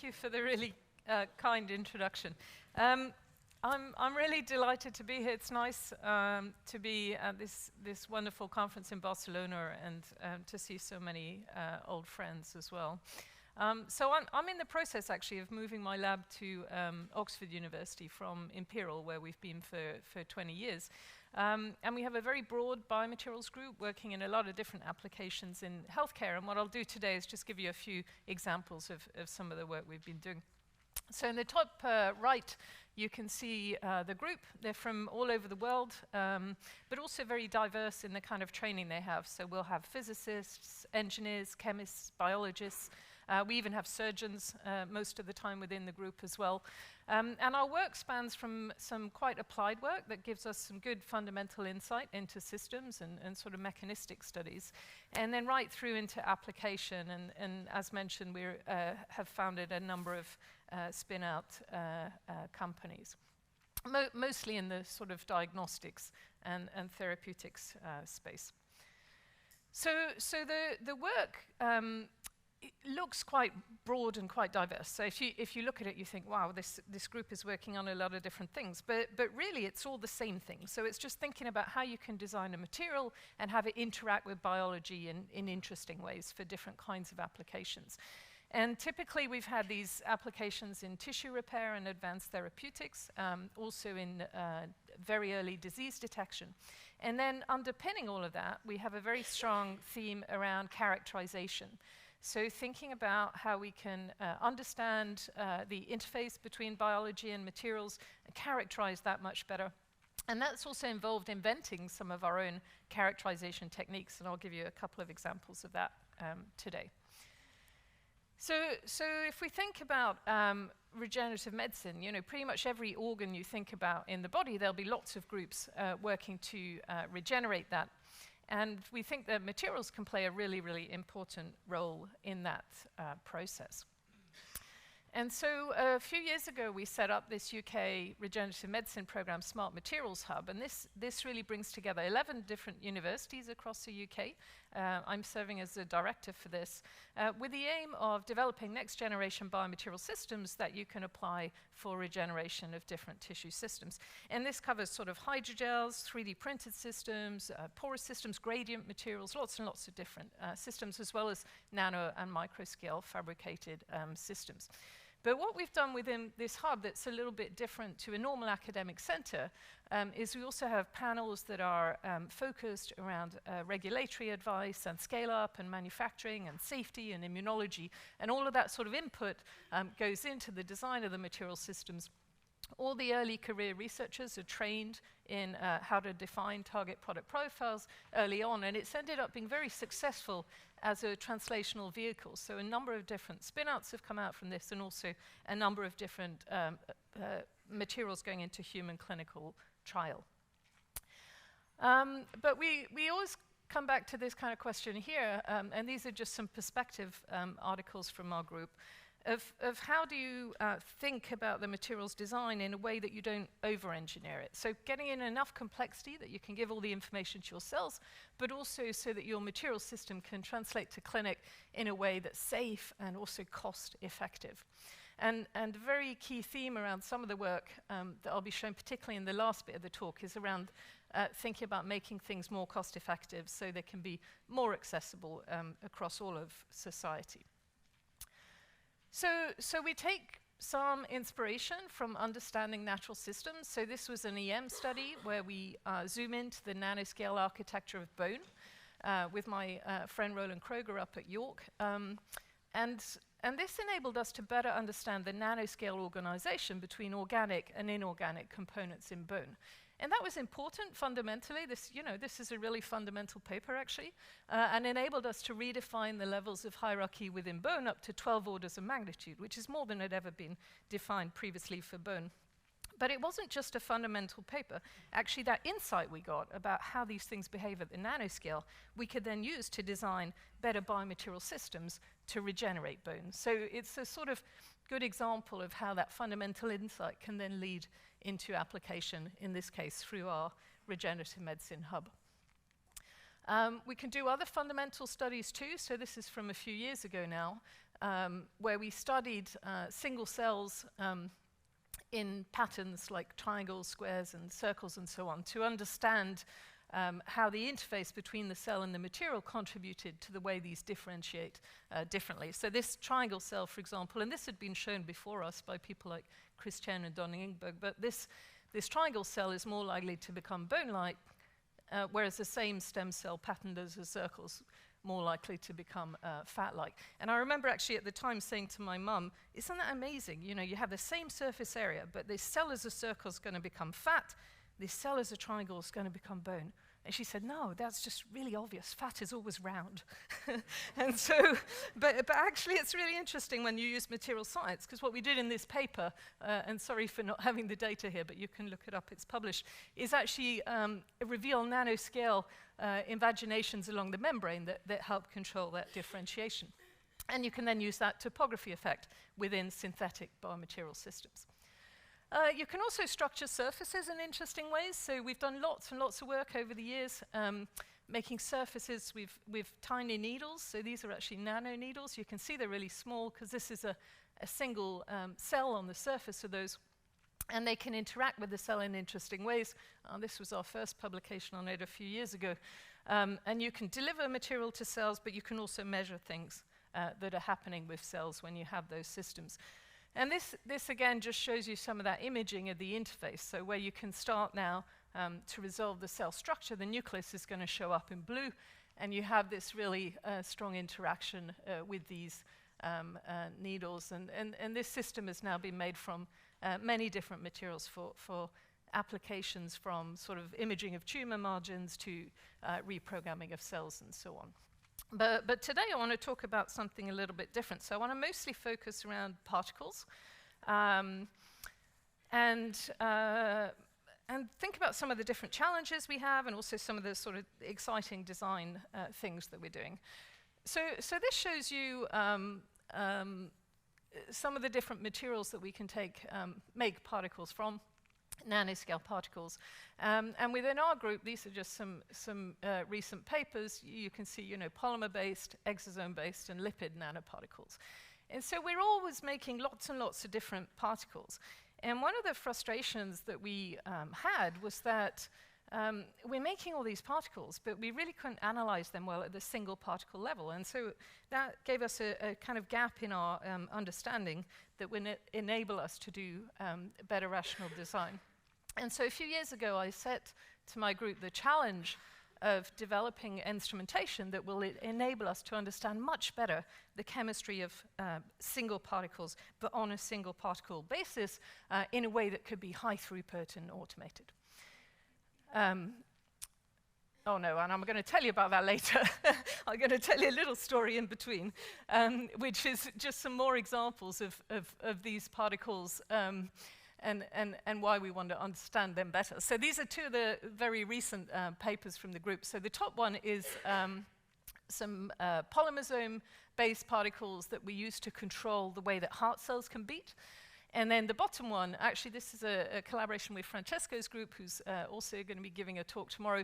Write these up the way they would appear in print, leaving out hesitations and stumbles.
you for the really kind introduction. I'm really delighted to be here. It's nice to be at this wonderful conference in Barcelona and to see so many old friends as well. So I'm in the process actually of moving my lab to Oxford University from Imperial, where we've been for 20 years. And we have a very broad biomaterials group working in a lot of different applications in healthcare. And what I'll do today is just give you a few examples of some of the work we've been doing. So in the top right, you can see the group. They're from all over the world, but also very diverse in the kind of training they have. So we'll have physicists, engineers, chemists, biologists. We even have surgeons most of the time within the group as well. And our work spans from some quite applied work that gives us some good fundamental insight into systems and sort of mechanistic studies, and then right through into application. And as mentioned, we have founded a number of spin-out companies, mostly in the sort of diagnostics and therapeutics space. So the work it looks quite broad and quite diverse. So if you look at it, you think, wow, this group is working on a lot of different things. But really, it's all the same thing. So it's just thinking about how you can design a material and have it interact with biology in interesting ways for different kinds of applications. And typically, we've had these applications in tissue repair and advanced therapeutics, also in very early disease detection. And then underpinning all of that, we have a very strong theme around characterization. So thinking about how we can understand the interface between biology and materials and characterize that much better. And that's also involved inventing some of our own characterization techniques, and I'll give you a couple of examples of that today. So if we think about regenerative medicine, you know, pretty much every organ you think about in the body, there'll be lots of groups working to regenerate that. And we think that materials can play a really, really important role in that process. And so a few years ago, we set up this UK regenerative medicine program, Smart Materials Hub, and this really brings together 11 different universities across the UK. I'm serving as the director for this, with the aim of developing next-generation biomaterial systems that you can apply for regeneration of different tissue systems. And this covers sort of hydrogels, 3D printed systems, porous systems, gradient materials, lots and lots of different systems, as well as nano and micro-scale fabricated systems. But what we've done within this hub that's a little bit different to a normal academic center is we also have panels that are focused around regulatory advice and scale-up and manufacturing and safety and immunology. And all of that sort of input goes into the design of the material systems. All the early career researchers are trained in how to define target product profiles early on, and it's ended up being very successful as a translational vehicle. So a number of different spin-outs have come out from this, and also a number of different materials going into human clinical trial. But we always come back to this kind of question here, and these are just some perspective articles from our group, of how do you think about the materials design in a way that you don't over-engineer it. So getting in enough complexity that you can give all the information to your cells, but also so that your material system can translate to clinic in a way that's safe and also cost-effective. And a very key theme around some of the work that I'll be showing, particularly in the last bit of the talk, is around thinking about making things more cost-effective so they can be more accessible across all of society. So we take some inspiration from understanding natural systems. So this was an EM study where we zoom into the nanoscale architecture of bone with my friend Roland Kroger up at York. And this enabled us to better understand the nanoscale organization between organic and inorganic components in bone. And that was important fundamentally. This is a really fundamental paper, actually, and enabled us to redefine the levels of hierarchy within bone up to 12 orders of magnitude, which is more than had ever been defined previously for bone. But it wasn't just a fundamental paper. Actually, that insight we got about how these things behave at the nanoscale, we could then use to design better biomaterial systems to regenerate bone. So it's a sort of good example of how that fundamental insight can then lead into application, in this case, through our regenerative medicine hub. We can do other fundamental studies too, so this is from a few years ago now, where we studied single cells in patterns like triangles, squares, and circles, and so on, to understand how the interface between the cell and the material contributed to the way these differentiate differently. So this triangle cell, for example, and this had been shown before us by people like Chris Chen and Don Ingberg, but this triangle cell is more likely to become bone-like, whereas the same stem cell patterned as the circles more likely to become fat-like. And I remember actually at the time saying to my mum, isn't that amazing? You know, you have the same surface area, but this cell as a circle is going to become fat, this cell as a triangle is going to become bone. And she said, no, that's just really obvious. Fat is always round. And so, but actually it's really interesting when you use material science, because what we did in this paper, and sorry for not having the data here, but you can look it up, it's published, is actually reveal nanoscale invaginations along the membrane that help control that differentiation. And you can then use that topography effect within synthetic biomaterial systems. You can also structure surfaces in interesting ways. So we've done lots and lots of work over the years making surfaces with tiny needles. So these are actually nano needles. You can see they're really small because this is a single cell on the surface of those. And they can interact with the cell in interesting ways. This was our first publication on it a few years ago. And you can deliver material to cells, but you can also measure things that are happening with cells when you have those systems. And this again just shows you some of that imaging of the interface. So where you can start now to resolve the cell structure, the nucleus is going to show up in blue, and you have this really strong interaction with these needles. And this system has now been made from many different materials for applications, from sort of imaging of tumor margins to reprogramming of cells and so on. But today I want to talk about something a little bit different. So I want to mostly focus around particles and think about some of the different challenges we have, and also some of the sort of exciting design things that we're doing. So this shows you some of the different materials that we can make particles from, nanoscale particles. And within our group, these are just some recent papers. You can see, polymer-based, exosome-based, and lipid nanoparticles. And so we're always making lots and lots of different particles. And one of the frustrations that we had was that we're making all these particles, but we really couldn't analyze them well at the single particle level. And so that gave us a kind of gap in our understanding that would enable us to do better rational design. And so a few years ago, I set to my group the challenge of developing instrumentation that will enable us to understand much better the chemistry of single particles, but on a single particle basis in a way that could be high throughput and automated. Oh no, and I'm going to tell you about that later. I'm going to tell you a little story in between, which is just some more examples of these particles and why we want to understand them better. So these are two of the very recent papers from the group. So the top one is some polymosome-based particles that we use to control the way that heart cells can beat. And then the bottom one, actually this is a collaboration with Francesco's group, who's also going to be giving a talk tomorrow.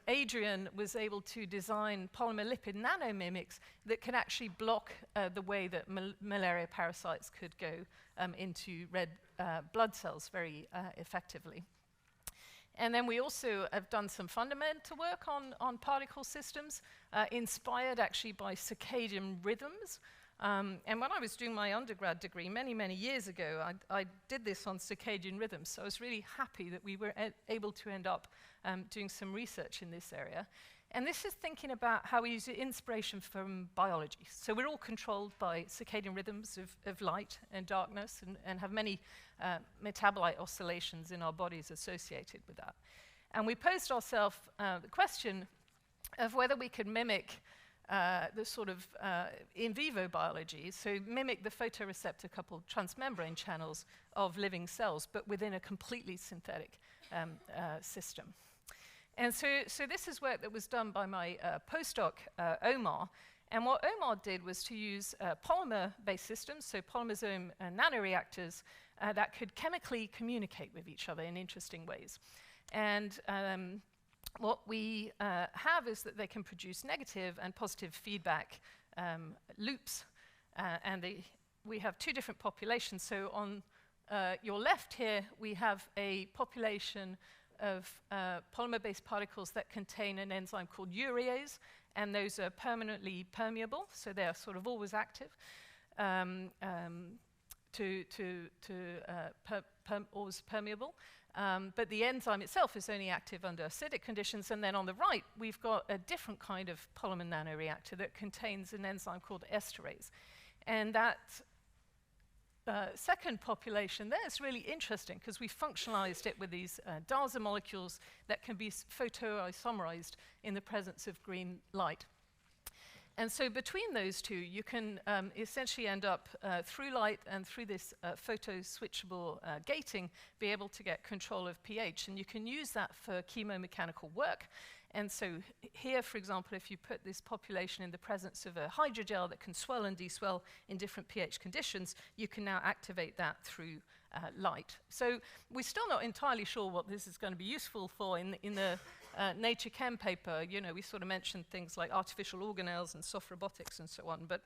Adrian was able to design polymer lipid nanomimics that can actually block the way that malaria parasites could go into red blood cells very effectively. And then we also have done some fundamental work on particle systems, inspired actually by circadian rhythms. And when I was doing my undergrad degree many, many years ago, I did this on circadian rhythms. So I was really happy that we were able to end up doing some research in this area. And this is thinking about how we use inspiration from biology. So we're all controlled by circadian rhythms of light and darkness, and have many metabolite oscillations in our bodies associated with that. And we posed ourselves the question of whether we could mimic the sort of in vivo biology, so mimic the photoreceptor coupled transmembrane channels of living cells, but within a completely synthetic system. And so this is work that was done by my postdoc, Omar. And what Omar did was to use polymer-based systems, so polymosome nanoreactors that could chemically communicate with each other in interesting ways. And what we have is that they can produce negative and positive feedback loops we have two different populations. So on your left here, we have a population of polymer-based particles that contain an enzyme called urease, and those are permanently permeable, so they are sort of always active, always permeable. But the enzyme itself is only active under acidic conditions. And then on the right, we've got a different kind of polymer nanoreactor that contains an enzyme called esterase. And that second population there is really interesting because we functionalized it with these DASA molecules that can be photoisomerized in the presence of green light. And so between those two, you can essentially end up, through light and through this photo-switchable gating, be able to get control of pH. And you can use that for chemomechanical work. And so here, for example, if you put this population in the presence of a hydrogel that can swell and deswell in different pH conditions, you can now activate that through light. So we're still not entirely sure what this is going to be useful for in the Nature Chem paper. You know, we sort of mentioned things like artificial organelles and soft robotics and so on, but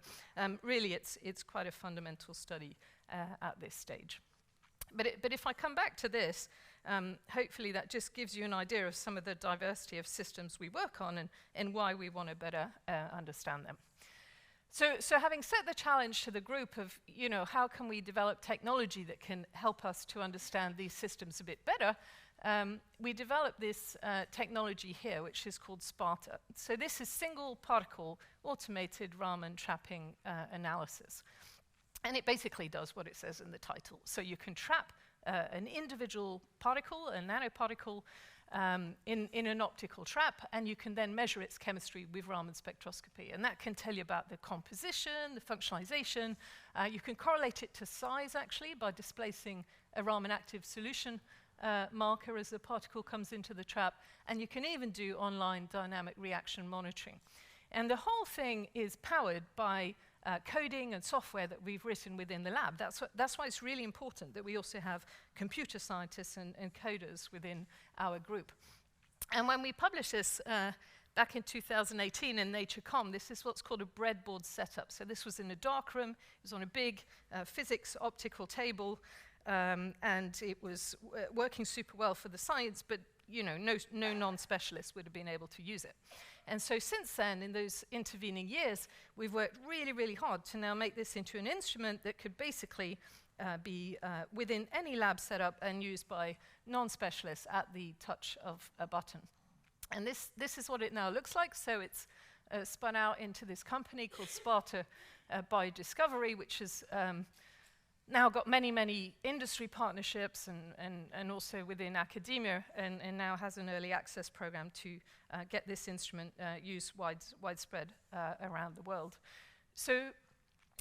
really it's quite a fundamental study at this stage. But if I come back to this, hopefully that just gives you an idea of some of the diversity of systems we work on and why we want to better understand them. So having set the challenge to the group of, you know, how can we develop technology that can help us to understand these systems a bit better, we developed this technology here, which is called SPARTA. So this is single particle automated Raman trapping analysis. And it basically does what it says in the title. So you can trap an individual particle, a nanoparticle, in an optical trap, and you can then measure its chemistry with Raman spectroscopy. And that can tell you about the composition, the functionalization. You can correlate it to size, actually, by displacing a Raman active solution marker as the particle comes into the trap. And you can even do online dynamic reaction monitoring. And the whole thing is powered by coding and software that we've written within the lab. That's why it's really important that we also have computer scientists and coders within our group. And when we published this back in 2018 in Nature Com, this is what's called a breadboard setup. So this was in a dark room. It was on a big physics optical table, and it was working super well for the science, but you know, no non-specialist would have been able to use it. And so since then, in those intervening years, we've worked really, really hard to now make this into an instrument that could basically be within any lab setup and used by non-specialists at the touch of a button. And this is what it now looks like. So it's spun out into this company called Sparta Biodiscovery, which has now got many, many industry partnerships and also within academia, and now has an early access program to get this instrument used widespread around the world. So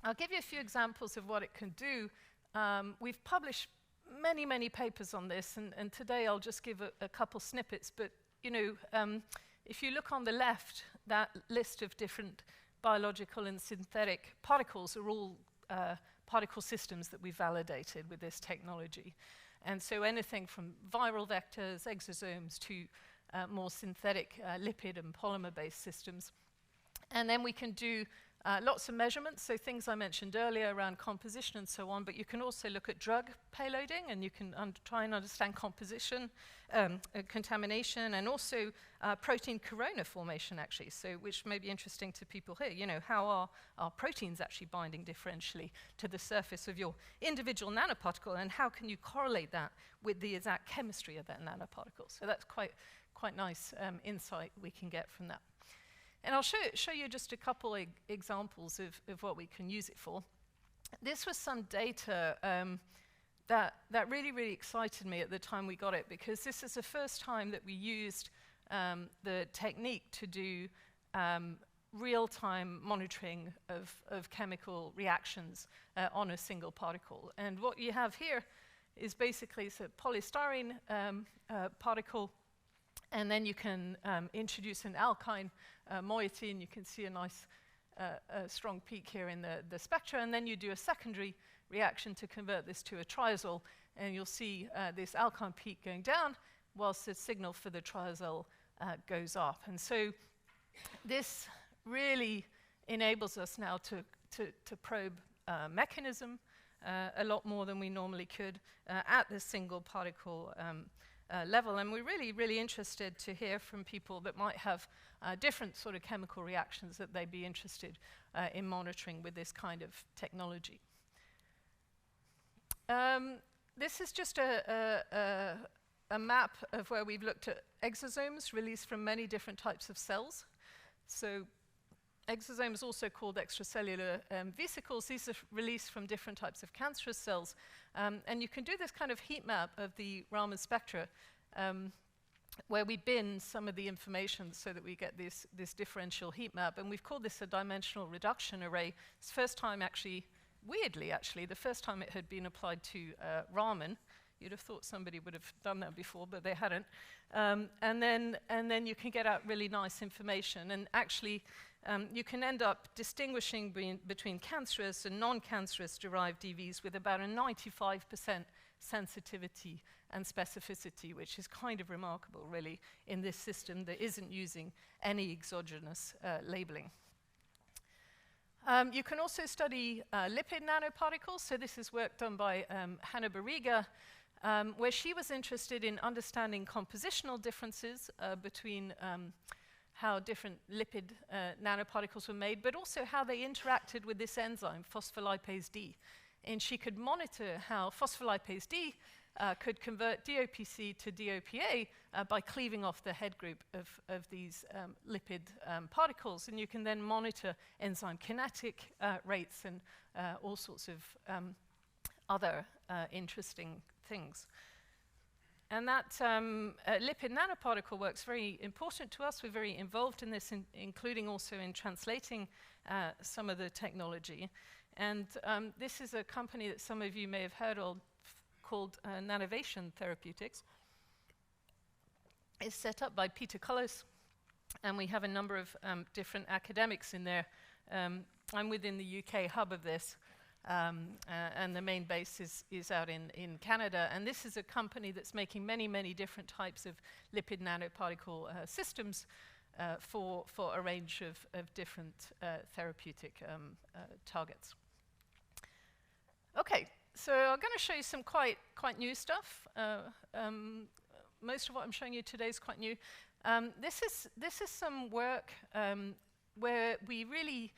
I'll give you a few examples of what it can do. We've published many, many papers on this, and today I'll just give a couple snippets. But you know, if you look on the left, that list of different biological and synthetic particles are all particle systems that we validated with this technology. And so anything from viral vectors, exosomes, to more synthetic lipid and polymer-based systems. And then we can do lots of measurements, so things I mentioned earlier around composition and so on, but you can also look at drug payloading, and you can try and understand composition, contamination, and also protein corona formation, actually, so which may be interesting to people here. You know, how are proteins actually binding differentially to the surface of your individual nanoparticle, and how can you correlate that with the exact chemistry of that nanoparticle? So that's quite nice insight we can get from that. And I'll show you just a couple examples of what we can use it for. This was some data that really, really excited me at the time we got it, because this is the first time that we used the technique to do real-time monitoring of chemical reactions on a single particle. And what you have here is basically a polystyrene particle, and then you can introduce an alkyne moiety, and you can see a nice strong peak here in the spectra, and then you do a secondary reaction to convert this to a triazole, and you'll see this alkyne peak going down whilst the signal for the triazole goes up. And so this really enables us now to to probe mechanism a lot more than we normally could at the single particle level. And we're really, really interested to hear from people that might have different sort of chemical reactions that they'd be interested in monitoring with this kind of technology. This is just a map of where we've looked at exosomes released from many different types of cells. So exosomes, also called extracellular vesicles, these are released from different types of cancerous cells. And you can do this kind of heat map of the Raman spectra where we bin some of the information so that we get this differential heat map. And we've called this a dimensional reduction array. It's the first time actually, weirdly actually, the first time it had been applied to Raman. You'd have thought somebody would have done that before, but they hadn't. And then you can get out really nice information. And actually, you can end up distinguishing between cancerous and non-cancerous derived DVs with about a 95% sensitivity and specificity, which is kind of remarkable, really, in this system that isn't using any exogenous labeling. You can also study lipid nanoparticles. So this is work done by Hannah Barriga, where she was interested in understanding compositional differences between how different lipid nanoparticles were made, but also how they interacted with this enzyme, phospholipase D. And she could monitor how phospholipase D could convert DOPC to DOPA by cleaving off the head group of these lipid particles. And you can then monitor enzyme kinetic rates and all sorts of other interesting things. And that lipid nanoparticle work's very important to us. We're very involved in this, including also in translating some of the technology. And this is a company that some of you may have heard of called Nanovation Therapeutics. It's set up by Peter Cullis, and we have a number of different academics in there. I'm within the UK hub of this, and the main base is out in Canada. And this is a company that's making many, many different types of lipid nanoparticle systems for a range of different therapeutic targets. Okay, so I'm going to show you some quite new stuff. Most of what I'm showing you today is quite new. This is some work where we really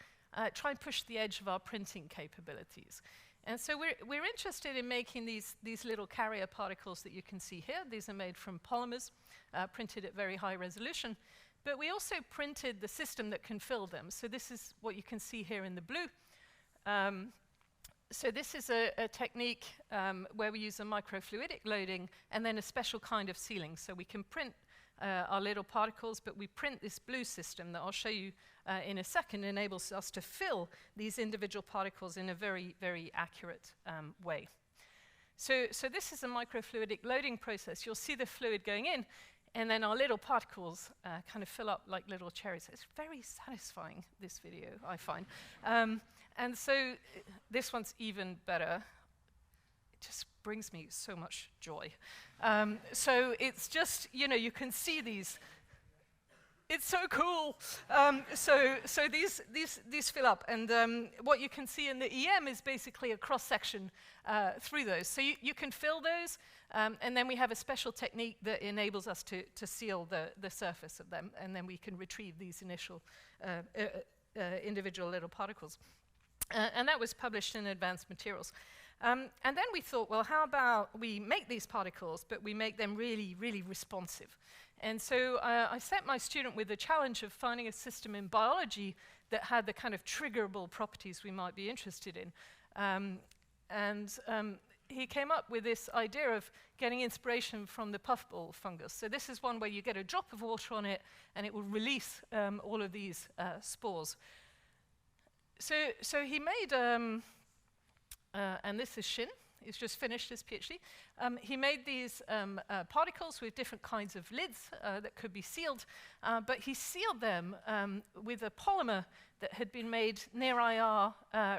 try and push the edge of our printing capabilities. And so we're interested in making these little carrier particles that you can see here. These are made from polymers, printed at very high resolution. But we also printed the system that can fill them. So this is what you can see here in the blue. So this is a technique where we use a microfluidic loading and then a special kind of sealing. So we can print our little particles, but we print this blue system that I'll show you in a second, enables us to fill these individual particles in a very, very accurate way. So this is a microfluidic loading process. You'll see the fluid going in, and then our little particles kind of fill up like little cherries. It's very satisfying, this video, I find. And so this one's even better. It just brings me so much joy. So it's just, you can see these. It's so cool. So these fill up. And what you can see in the EM is basically a cross-section through those. So you can fill those, and then we have a special technique that enables us to seal the surface of them, and then we can retrieve these initial individual little particles. And that was published in Advanced Materials. And then we thought, well, how about we make these particles, but we make them really, really responsive? And so I set my student with the challenge of finding a system in biology that had the kind of triggerable properties we might be interested in. He came up with this idea of getting inspiration from the puffball fungus. So this is one where you get a drop of water on it, and it will release all of these spores. So he made, and this is Shin, he's just finished his PhD. He made these particles with different kinds of lids that could be sealed, but he sealed them with a polymer that had been made near-IR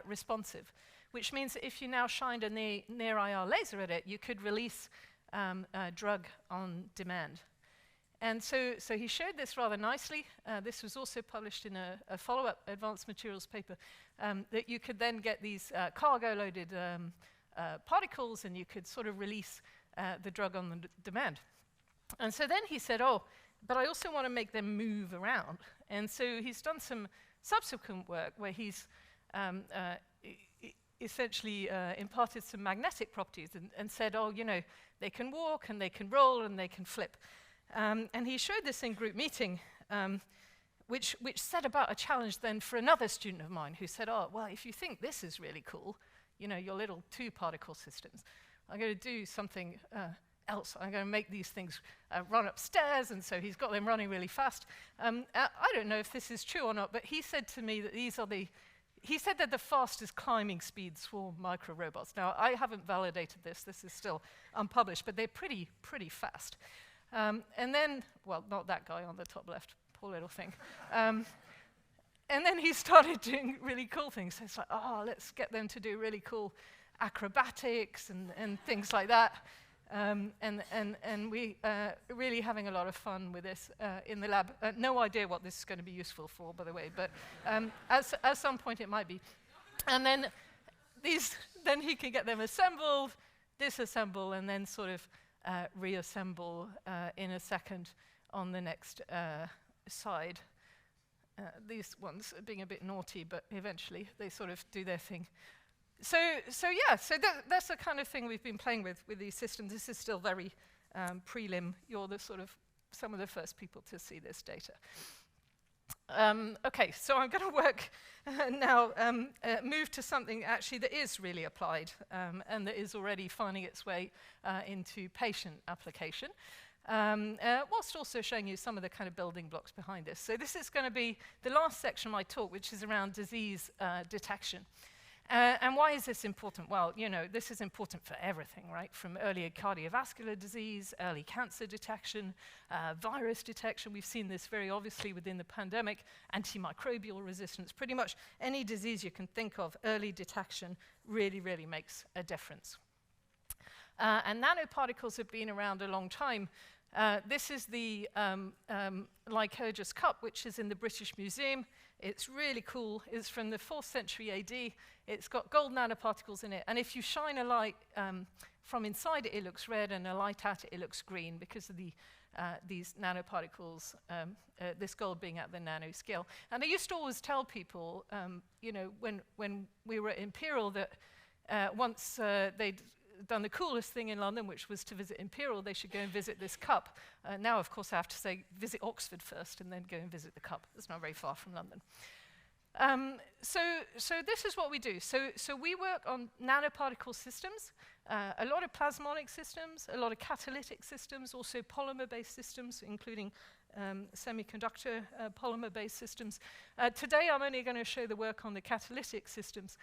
responsive, which means that if you now shined a near-IR laser at it, you could release a drug on demand. And so he showed this rather nicely. This was also published in a follow-up advanced materials paper, that you could then get these cargo-loaded particles, and you could sort of release the drug on the demand. And so then he said, oh, but I also want to make them move around. And so he's done some subsequent work where he's essentially imparted some magnetic properties and said, oh, you know, they can walk and they can roll and they can flip. And he showed this in group meeting, which set about a challenge then for another student of mine who said, oh, well, if you think this is really cool, you know, your little two-particle systems, I'm going to do something else. I'm going to make these things run upstairs, and so he's got them running really fast. I don't know if this is true or not, but he said to me that he said they're the fastest climbing speeds for micro-robots. Now, I haven't validated this. This is still unpublished, but they're pretty fast. And then, well, not that guy on the top left, poor little thing. And then he started doing really cool things. So it's like, oh, let's get them to do really cool acrobatics and things like that. And we really having a lot of fun with this in the lab. No idea what this is going to be useful for, by the way, but at some point it might be. And then then he can get them assembled, disassemble, and then sort of reassemble in a second on the next side. These ones are being a bit naughty, but eventually they sort of do their thing. So that's the kind of thing we've been playing with these systems. This is still very prelim. You're the sort of some of the first people to see this data. Okay, so I'm going to work now, move to something actually that is really applied and that is already finding its way into patient application, whilst also showing you some of the kind of building blocks behind this. So this is going to be the last section of my talk, which is around disease detection. And why is this important? Well, you know, this is important for everything, right? From early cardiovascular disease, early cancer detection, virus detection. We've seen this very obviously within the pandemic, antimicrobial resistance. Pretty much any disease you can think of, early detection really, really makes a difference. And nanoparticles have been around a long time. This is the Lycurgus cup, which is in the British Museum. It's really cool. It's from the 4th century AD. It's got gold nanoparticles in it. And if you shine a light from inside it, it looks red, and a light at it, it looks green because of these nanoparticles, this gold being at the nanoscale. And I used to always tell people, you know, when we were at Imperial, that once they'd done the coolest thing in London, which was to visit Imperial, they should go and visit this cup. Now, of course, I have to say, visit Oxford first and then go and visit the cup. It's not very far from London. So this is what we do. So we work on nanoparticle systems, a lot of plasmonic systems, a lot of catalytic systems, also polymer-based systems, including semiconductor polymer-based systems. Today, I'm only going to show the work on the catalytic systems.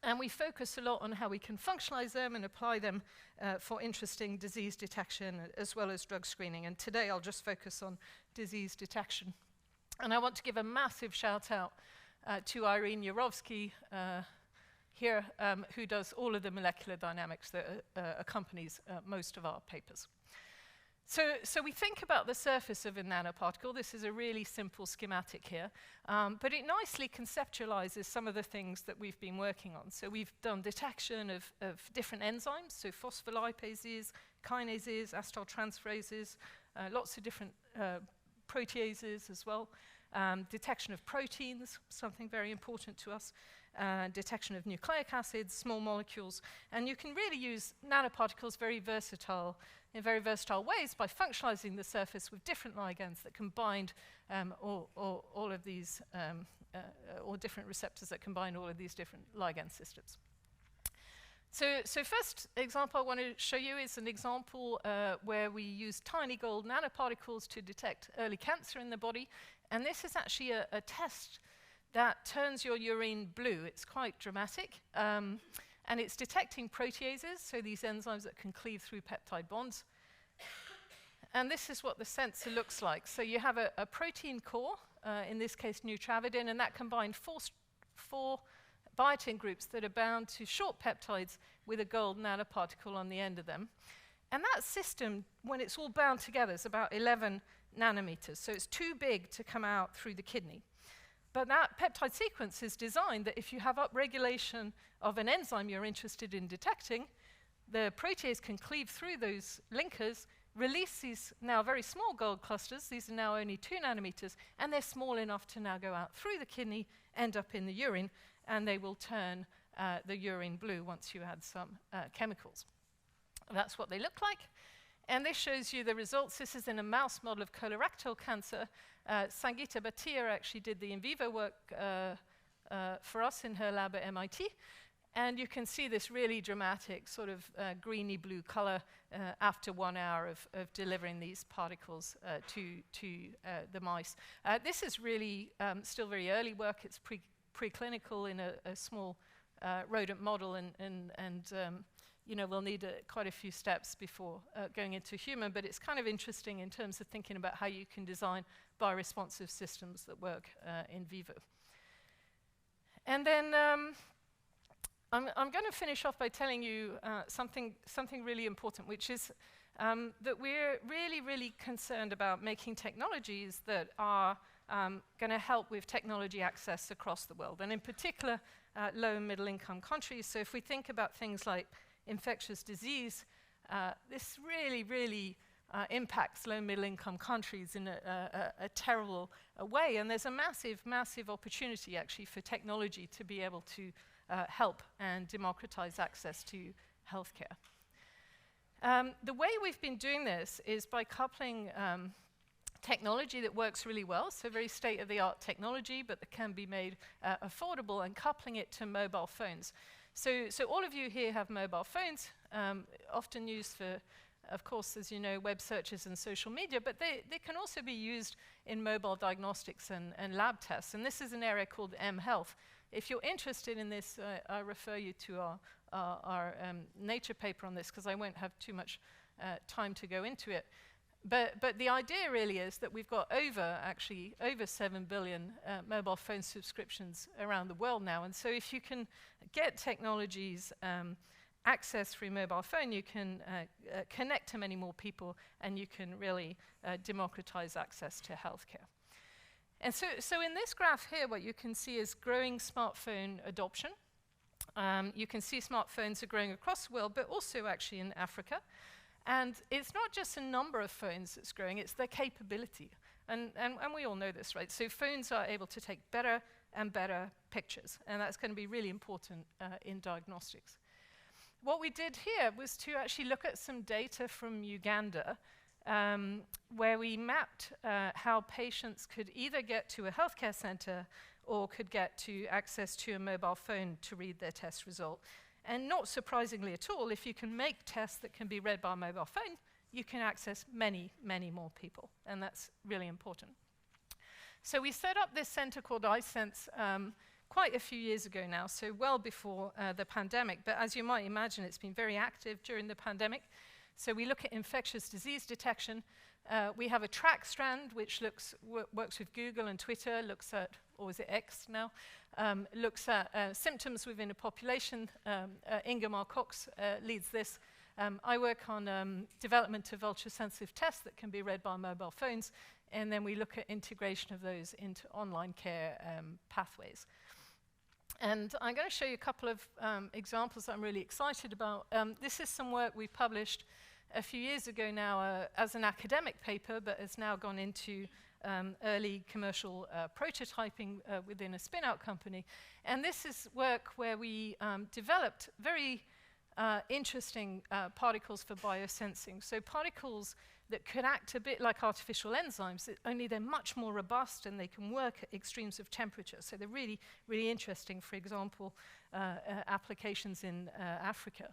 And we focus a lot on how we can functionalize them and apply them for interesting disease detection as well as drug screening. And today I'll just focus on disease detection. And I want to give a massive shout out to Irene Yarovsky here, who does all of the molecular dynamics that accompanies most of our papers. So we think about the surface of a nanoparticle. This is a really simple schematic here, but it nicely conceptualizes some of the things that we've been working on. So we've done detection of different enzymes, so phospholipases, kinases, acetyltransferases, lots of different proteases as well. Detection of proteins, something very important to us. Detection of nucleic acids, small molecules. And you can really use nanoparticles in very versatile ways by functionalizing the surface with different ligands that can bind all of these, or different receptors that combine all of these different ligand systems. So first example I want to show you is an example where we use tiny gold nanoparticles to detect early cancer in the body. And this is actually a test that turns your urine blue. It's quite dramatic. And it's detecting proteases, so these enzymes that can cleave through peptide bonds. And this is what the sensor looks like. So you have a protein core, in this case neutravidin, and that combined four biotin groups that are bound to short peptides with a gold nanoparticle on the end of them. And that system, when it's all bound together, is about 11 nanometers. So it's too big to come out through the kidney. But that peptide sequence is designed that if you have upregulation of an enzyme you're interested in detecting, the protease can cleave through those linkers, release these now very small gold clusters. These are now only 2 nanometers, and they're small enough to now go out through the kidney, end up in the urine, and they will turn the urine blue once you add some chemicals. That's what they look like. And this shows you the results. This is in a mouse model of colorectal cancer. Sangeeta Bhatia actually did the in vivo work for us in her lab at MIT. And you can see this really dramatic sort of greeny blue color after 1 hour of delivering these particles to the mice. This is really still very early work. It's preclinical in a small rodent model, and you know, we'll need quite a few steps before going into human, but it's kind of interesting in terms of thinking about how you can design bioresponsive systems that work in vivo. And then I'm going to finish off by telling you something really important, which is that we're really, really concerned about making technologies that are going to help with technology access across the world, and in particular, low and middle income countries. So if we think about things like infectious disease, this really, really impacts low and middle income countries in a terrible way. And there's a massive, massive opportunity actually for technology to be able to help and democratize access to healthcare. The way we've been doing this is by coupling technology that works really well, so very state-of-the-art technology, but that can be made affordable, and coupling it to mobile phones. So all of you here have mobile phones, often used for, of course, as you know, web searches and social media, but they can also be used in mobile diagnostics and lab tests. And this is an area called mHealth. If you're interested in this, I refer you to our Nature paper on this, because I won't have too much time to go into it. But the idea really is that we've got over 7 billion mobile phone subscriptions around the world now. And so if you can get technologies access through mobile phone, you can connect to many more people, and you can really democratize access to healthcare. And so in this graph here, what you can see is growing smartphone adoption. You can see smartphones are growing across the world, but also actually in Africa. And it's not just a number of phones that's growing, it's their capability. And we all know this, right? So phones are able to take better and better pictures, and that's going to be really important in diagnostics. What we did here was to actually look at some data from Uganda, where we mapped how patients could either get to a healthcare center or could get to access to a mobile phone to read their test result. And not surprisingly at all, if you can make tests that can be read by a mobile phone, you can access many, many more people, and that's really important. So we set up this center called iSense quite a few years ago now, so well before the pandemic, but as you might imagine, it's been very active during the pandemic. So we look at infectious disease detection. We have a track strand, which works with Google and Twitter, looks at, or is it X now? Looks at symptoms within a population. Ingemar Cox leads this. I work on development of ultrasensitive tests that can be read by mobile phones, and then we look at integration of those into online care pathways. And I'm going to show you a couple of examples I'm really excited about. This is some work we published a few years ago now as an academic paper, but has now gone into early commercial prototyping within a spin-out company. And this is work where we developed very interesting particles for biosensing. So particles that could act a bit like artificial enzymes, only they're much more robust and they can work at extremes of temperature. So they're really, really interesting, for example, applications in Africa.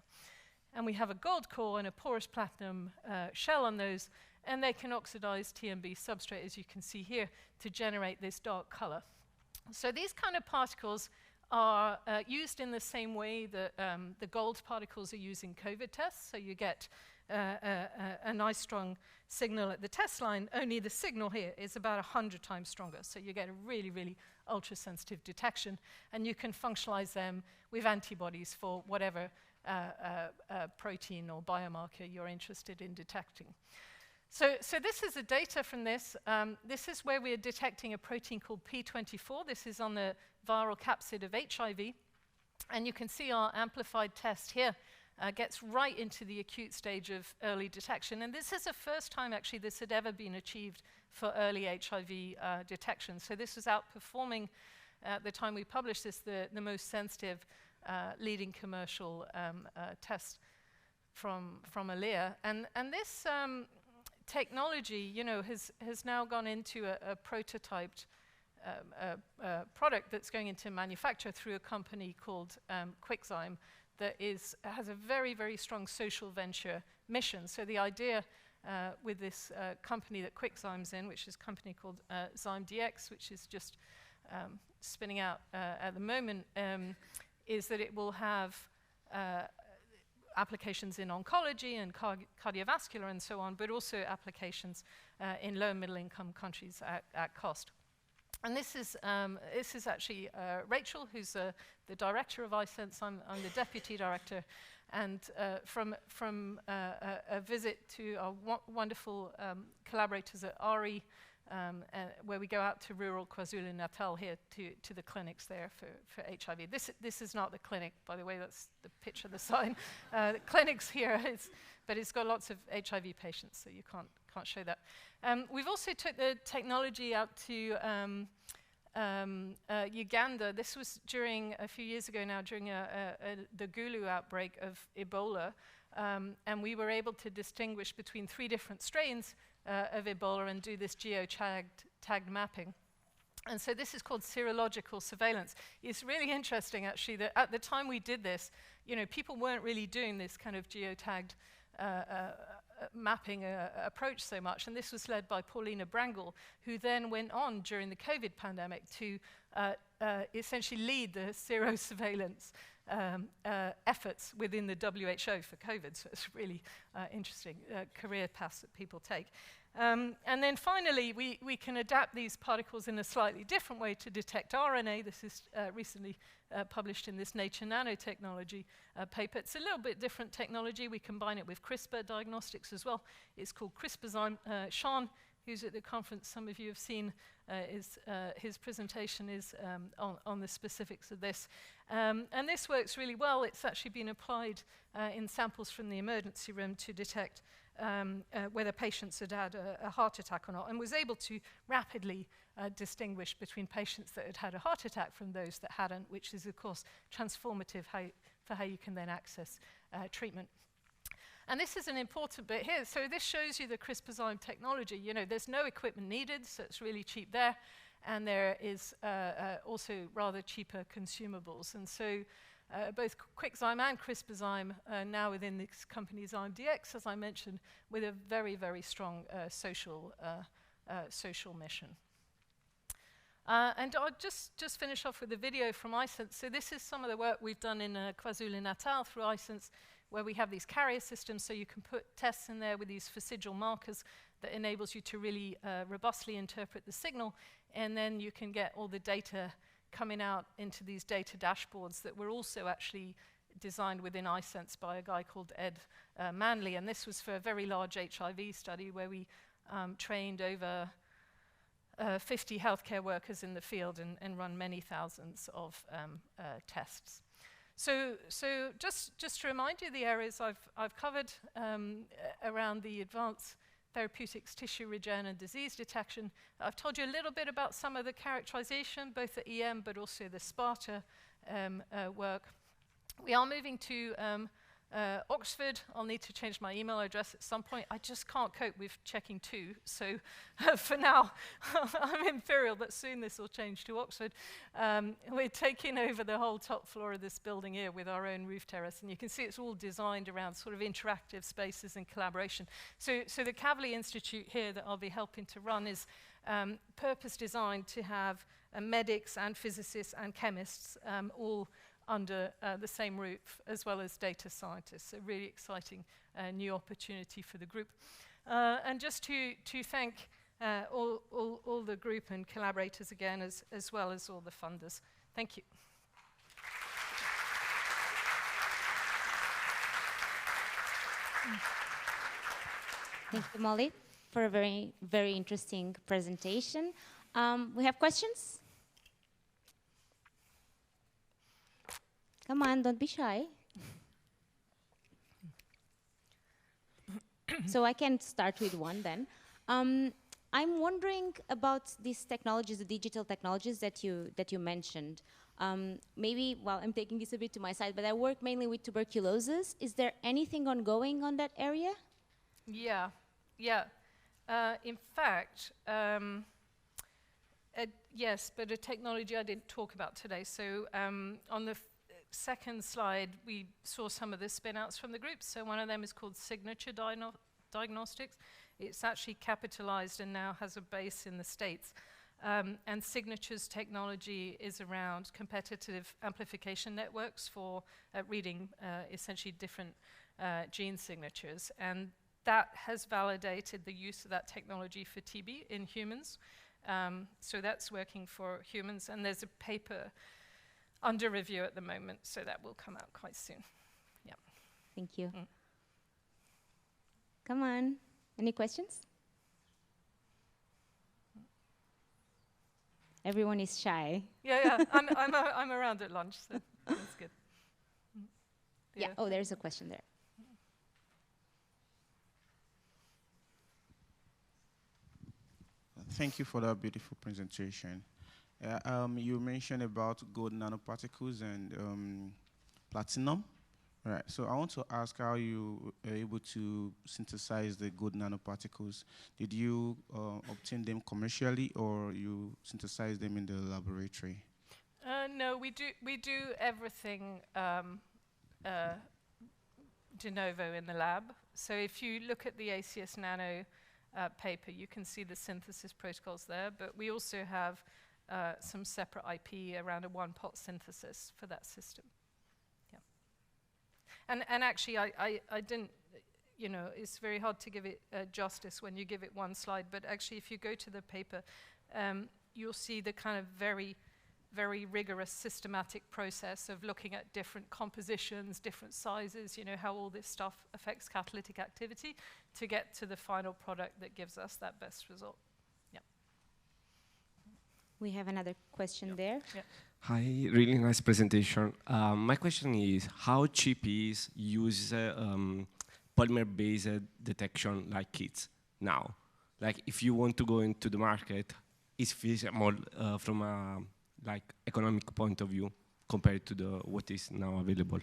And we have a gold core and a porous platinum shell on those, and they can oxidize TMB substrate, as you can see here, to generate this dark color. So these kind of particles are used in the same way that the gold particles are used in COVID tests. So you get a nice strong signal at the test line, only the signal here is about 100 times stronger. So you get a really, really ultra-sensitive detection, and you can functionalize them with antibodies for whatever protein or biomarker you're interested in detecting. So this is the data from this. This is where we're detecting a protein called P24. This is on the viral capsid of HIV. And you can see our amplified test here gets right into the acute stage of early detection. And this is the first time, actually, this had ever been achieved for early HIV detection. So this was outperforming, at the time we published this, the most sensitive leading commercial test from Alere. And this technology, you know, has now gone into a prototyped product that's going into manufacture through a company called QuickZyme that has a very, very strong social venture mission. So the idea with this company that QuickZyme's in, which is a company called ZymeDX, which is just spinning out at the moment, is that it will have applications in oncology and cardiovascular and so on, but also applications in low and middle income countries at cost. And this is actually Rachel, who's the director of iSense. I'm the deputy director. And from a visit to our wonderful collaborators at RE, where we go out to rural KwaZulu-Natal here to the clinics there for HIV. This is not the clinic, by the way, that's the picture of the sign. The clinic's here, but it's got lots of HIV patients, so you can't show that. We've also took the technology out to Uganda. This was a few years ago now, during the Gulu outbreak of Ebola, and we were able to distinguish between 3 different strains of Ebola and do this geotagged mapping. And so this is called serological surveillance. It's really interesting, actually, that at the time we did this, you know, people weren't really doing this kind of geotagged mapping approach so much. And this was led by Paulina Brangle, who then went on during the COVID pandemic to essentially lead the serosurveillance efforts within the WHO for COVID. So it's really interesting career paths that people take. And then finally, we can adapt these particles in a slightly different way to detect RNA. This is recently published in this Nature Nanotechnology paper. It's a little bit different technology. We combine it with CRISPR diagnostics as well. It's called CRISPRzyme. Sean, who's at the conference, some of you have seen his presentation is on the specifics of this. And this works really well. It's actually been applied in samples from the emergency room to detect whether patients had had a heart attack or not, and was able to rapidly distinguish between patients that had had a heart attack from those that hadn't, which is, of course, transformative for how you can then access treatment. And this is an important bit here. So this shows you the CRISPRzyme technology. You know, there's no equipment needed, so it's really cheap there. And there is also rather cheaper consumables. And so both QuickZyme and CRISPRzyme are now within this company ZymeDX, as I mentioned, with a very, very strong social mission. And I'll just finish off with a video from iSense. So this is some of the work we've done in KwaZulu-Natal through iSense, where we have these carrier systems, so you can put tests in there with these facial markers that enables you to really robustly interpret the signal, and then you can get all the data coming out into these data dashboards that were also actually designed within iSense by a guy called Ed Manley. And this was for a very large HIV study where we trained over 50 healthcare workers in the field and run many thousands of tests. So just to remind you, the areas I've covered around the advanced therapeutics, tissue regen, and disease detection. I've told you a little bit about some of the characterization, both at EM but also the Sparta work. We are moving to Oxford. I'll need to change my email address at some point. I just can't cope with checking 2. So for now, I'm Imperial, but soon this will change to Oxford. We're taking over the whole top floor of this building here with our own roof terrace. And you can see it's all designed around sort of interactive spaces and collaboration. So the Kavli Institute here that I'll be helping to run is purpose designed to have medics and physicists and chemists all under the same roof, as well as data scientists. A really exciting new opportunity for the group. And just to thank all the group and collaborators again, as well as all the funders. Thank you. Thank you, Molly, for a very, very interesting presentation. We have questions? Come on, don't be shy. So I can start with one then. I'm wondering about these technologies, the digital technologies that you mentioned. Maybe, well, I'm taking this a bit to my side, but I work mainly with tuberculosis. Is there anything ongoing on that area? Yeah, yeah. In fact, yes, but a technology I didn't talk about today. So on the second slide, we saw some of the spin-outs from the group. So one of them is called Signature Diagnostics. It's actually capitalized and now has a base in the States. And Signature's technology is around competitive amplification networks for reading essentially different gene signatures. And that has validated the use of that technology for TB in humans. So that's working for humans. And there's a paper under review at the moment, so that will come out quite soon. Yeah. Thank you. Come on. Any questions? Everyone is shy. Yeah. I'm around at lunch, so that's good. Yeah. Oh, there's a question there. Thank you for that beautiful presentation. You mentioned about gold nanoparticles and platinum. Right. So I want to ask how you are able to synthesize the gold nanoparticles. Did you obtain them commercially, or you synthesize them in the laboratory? No, we do everything de novo in the lab. So if you look at the ACS Nano paper, you can see the synthesis protocols there. But we also have some separate IP around a one-pot synthesis for that system. And actually, I didn't, it's very hard to give it justice when you give it one slide, but actually if you go to the paper, you'll see the kind of very, very rigorous systematic process of looking at different compositions, different sizes, how all this stuff affects catalytic activity to get to the final product that gives us that best result. Yeah. We have another question there. Yeah. Hi, really nice presentation. My question is, how cheap is use polymer-based detection like kits now? Like, if you want to go into the market, is feasible from a economic point of view compared to what is now available?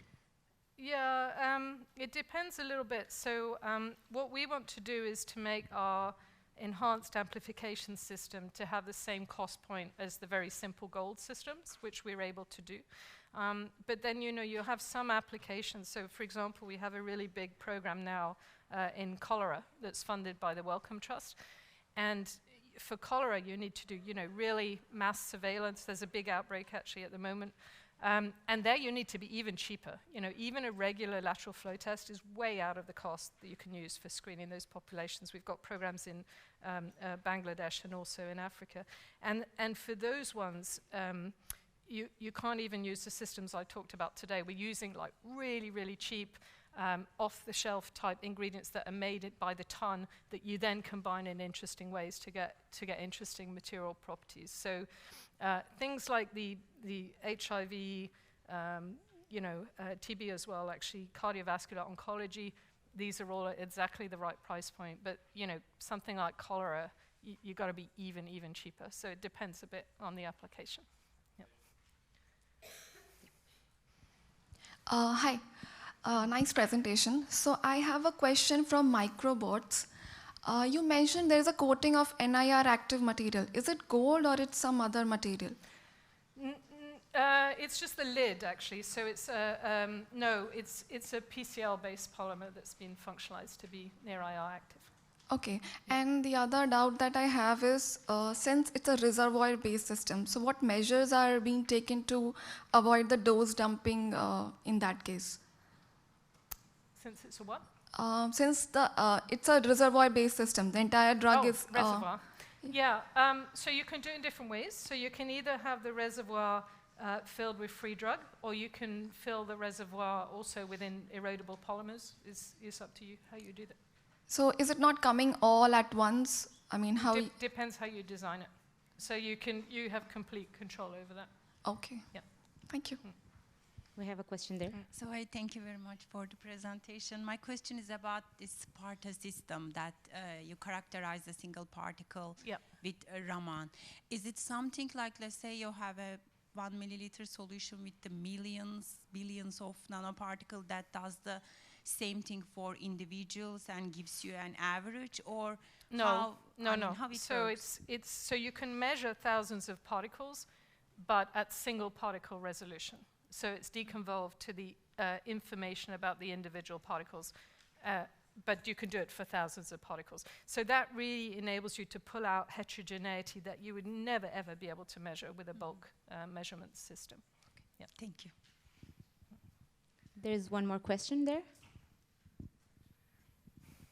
Yeah, it depends a little bit. So what we want to do is to make our enhanced amplification system to have the same cost point as the very simple gold systems, which we're able to do. But then, you have some applications. So, for example, we have a really big program now in cholera that's funded by the Wellcome Trust. And for cholera, you need to do, really mass surveillance. There's a big outbreak, actually, at the moment. And there you need to be even cheaper. Even a regular lateral flow test is way out of the cost that you can use for screening those populations. We've got programs in Bangladesh and also in Africa. And for those ones, you can't even use the systems I talked about today. We're using really, really cheap off-the-shelf type ingredients that are made by the ton that you then combine in interesting ways to get interesting material properties. So things like the HIV, TB as well, actually, cardiovascular oncology, these are all at exactly the right price point. But, something like cholera, you've got to be even cheaper. So it depends a bit on the application. Yep. Hi. Nice presentation. So I have a question from microbots. You mentioned there is a coating of NIR active material. Is it gold or it's some other material? It's just the lid, actually. So it's no, it's a PCl-based polymer that's been functionalized to be near IR active. Okay. And the other doubt that I have is, since it's a reservoir-based system, so what measures are being taken to avoid the dose dumping in that case? Since it's a what? Since it's a reservoir-based system, the entire drug is... reservoir. Yeah, so you can do it in different ways. So you can either have the reservoir filled with free drug, or you can fill the reservoir also within erodible polymers. Is up to you how you do that. So is it not coming all at once? I mean, how? Depends how you design it. So you have complete control over that. Okay. Yeah. Thank you. We have a question there. So I thank you very much for the presentation. My question is about this Sparta system that you characterize a single particle with Raman. Is it something like, let's say you have a 1 milliliter solution with the billions of nanoparticles that does the same thing for individuals and gives you an average, or no. How it so works? it's so you can measure thousands of particles, but at single particle resolution. So it's deconvolved to the information about the individual particles, but you can do it for thousands of particles. So that really enables you to pull out heterogeneity that you would never ever be able to measure with a bulk measurement system. Okay. Yeah. Thank you. There's one more question there.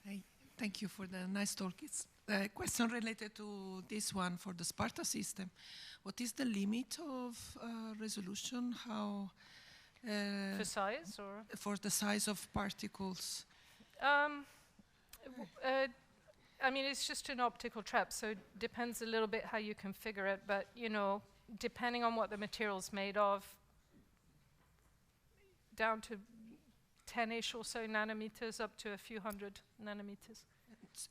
Hey, thank you for the nice talk. It's a question related to this one for the Sparta system. What is the limit of resolution? How For size, or? for the size of particles? I mean, it's just an optical trap, so it depends a little bit how you configure it, but, you know, depending on what the material's made of, down to 10-ish or so nanometers, up to a few hundred nanometers.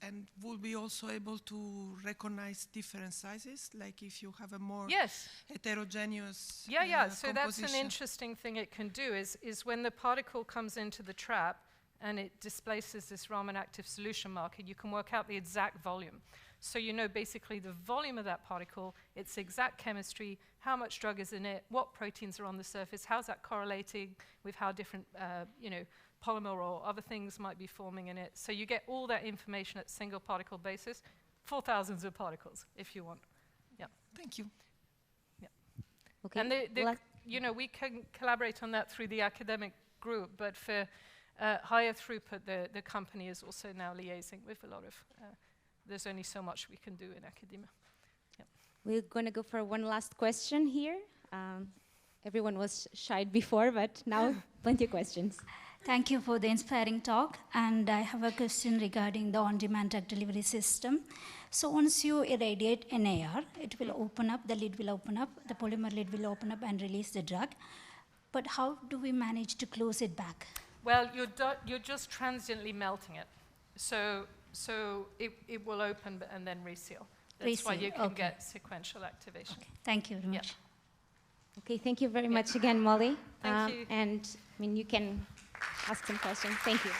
And will be also able to recognize different sizes, like if you have a more heterogeneous so that's an interesting thing it can do, is when the particle comes into the trap and it displaces this Raman active solution marker, you can work out the exact volume. So you know basically the volume of that particle, its exact chemistry, how much drug is in it, what proteins are on the surface, how's that correlating with how different polymer or other things might be forming in it. So you get all that information at single particle basis for thousands of particles, if you want. Yeah. Thank you. Yeah. Okay. And we can collaborate on that through the academic group, but for higher throughput, the company is also now liaising with a lot of, there's only so much we can do in academia. Yeah. We're going to go for one last question here. Everyone was shy before, but now plenty of questions. Thank you for the inspiring talk, and I have a question regarding the on-demand drug delivery system. So once you irradiate NAR, it will open up, the lid will open up, the polymer lid will open up and release the drug. But how do we manage to close it back? Well, you're just transiently melting it. So it will open and then reseal. That's why you can get sequential activation. Okay. Thank you very much. Okay, thank you very much again, Molly. Thank you. And I mean, you can ask some questions. Thank you.